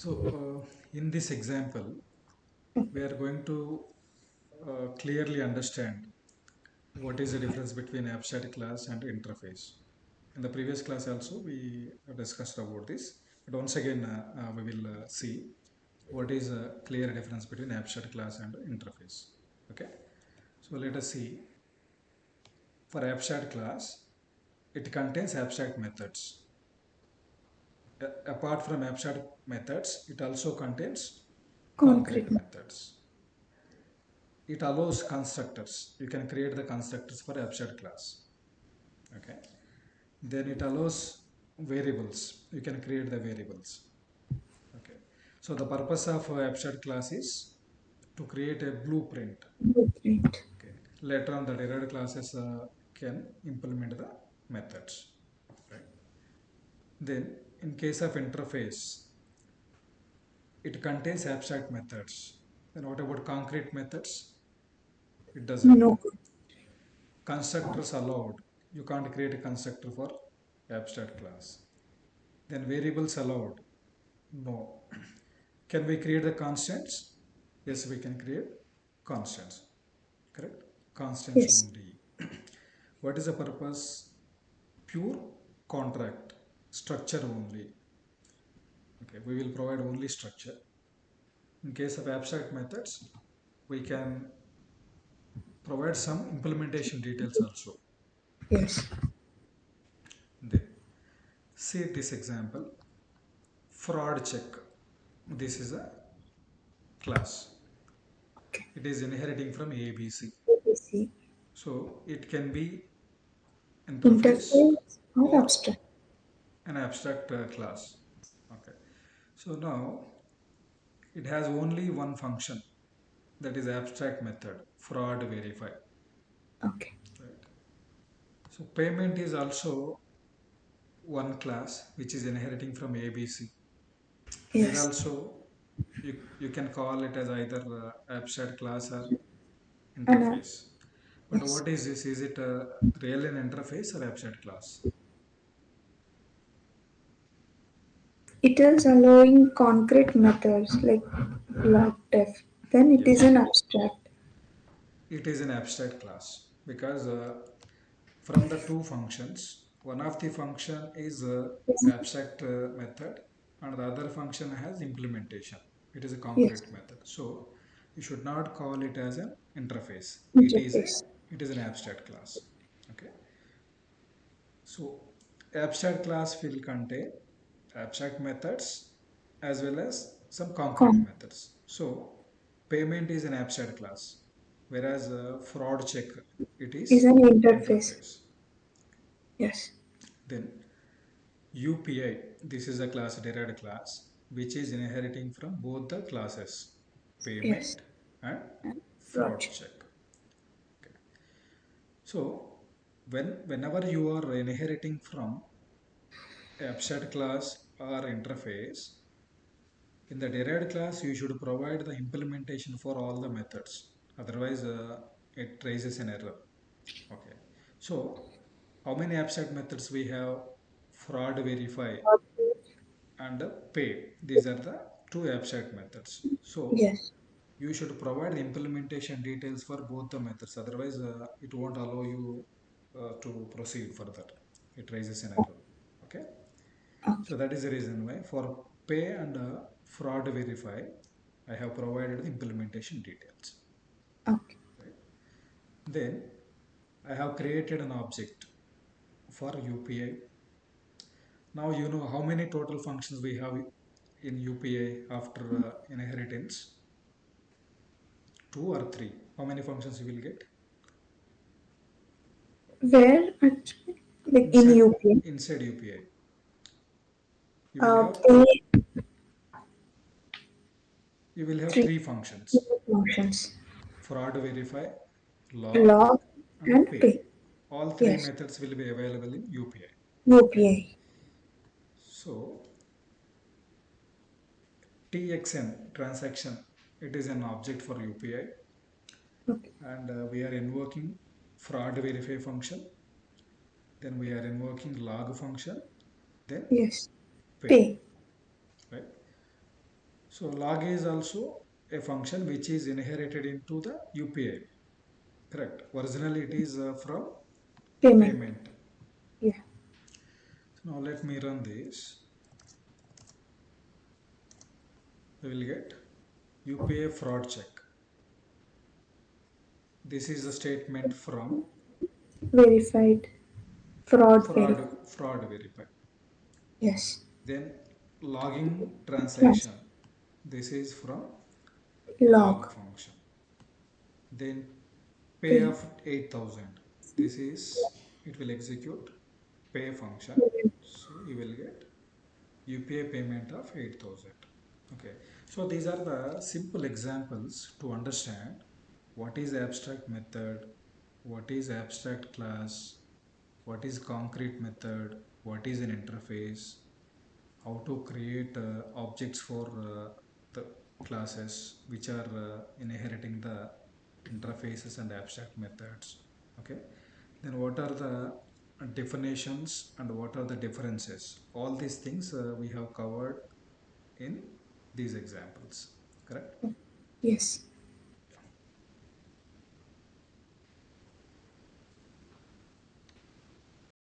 In this example, we are going to clearly understand what is the difference between abstract class and interface. In the previous class also we discussed about this, but once again we will see what is a clear difference between abstract class and interface. Okay, so let us see. For abstract class, it contains abstract methods. Apart from abstract methods, it also contains concrete Concrete. methods. It allows constructors. You can create the constructors for abstract class. Okay. Then it allows variables. You can create the variables. Okay. So the purpose of abstract class is to create a blueprint. Blueprint. Okay. Later on, the derived classes can implement the methods. Right. Then, in case of interface, it contains abstract methods. Then what about concrete methods? It doesn't. No. Constructors allowed. You can't create a constructor for abstract class. Then variables allowed. No. Can we create the constants? Yes, we can create constants. Correct? Constants Yes. only. What is the purpose? Pure contract. Structure only. Okay, we will provide only structure. In case of abstract methods, we can provide some implementation details also. Yes. Then see this example. Fraud check. This is a class. It is inheriting from ABC. ABC. So it can be interface Interface or or abstract. an abstract class. Okay. So now it has only one function, that is abstract method, fraud verify. Okay. Right. So payment is also one class which is inheriting from ABC. Here Yes. also you can call it as either abstract class or And interface. But yes. what is this? Is it a real an interface or abstract class? It is allowing concrete methods like log def. Then it is Yes, an abstract. it is an abstract class because from the two functions, one of the function is Yes. abstract method and the other function has implementation. It is a Yes. concrete method. So you should not call it as an interface. Interface. It is an abstract class. Okay. So abstract class will contain abstract methods as well as some concrete Com methods. So payment is an abstract class, whereas fraud check it is is an interface. interface. Yes. Then UPI, this is a class derived class which is inheriting from both the classes Yes. payment and And fraud project. check. Okay. So whenever you are inheriting from abstract class or interface, in the derived class you should provide the implementation for all the methods. Otherwise, it raises an error. Okay. So how many abstract methods we have? Fraud verify and pay. These are the two abstract methods. So Yes. you should provide the implementation details for both the methods. Otherwise, it won't allow you to proceed further. It raises an error. Okay. So Okay. that is the reason why for pay and fraud verify, I have provided the implementation details. Okay. Right. Then I have created an object for UPI. Now you know how many total functions we have in UPI after inheritance. Two or three. How many functions you will get? Where actually? Like in Inside UPI. UPI. You will have Pay three three functions. functions. Fraud verify, log Log and and pay. pay. All three Yes. methods will be available in UPI. Right. UPI. So TXN transaction, it is an object for UPI Okay. and we are invoking fraud verify function, then we are invoking log function, then Yes. pay. Pay. Right. So log is also a function which is inherited into the UPI. Correct. Originally it is from Payment. payment. Yeah. So now let me run this. We will get UPI fraud check. This is the statement from Verified. Fraud verified. fraud verify. Yes. Then logging Trans. transaction. This is from log Log. function. Then pay Pay. of 8,000. This is, it will execute pay function. Payment. So you will get UPI payment of 8,000. Okay. So these are the simple examples to understand what is abstract method, what is abstract class, what is concrete method, what is an interface, how to create objects for the classes which are inheriting the interfaces and abstract methods. Okay, then what are the definitions and what are the differences? All these things we have covered in these examples. Correct. Yes.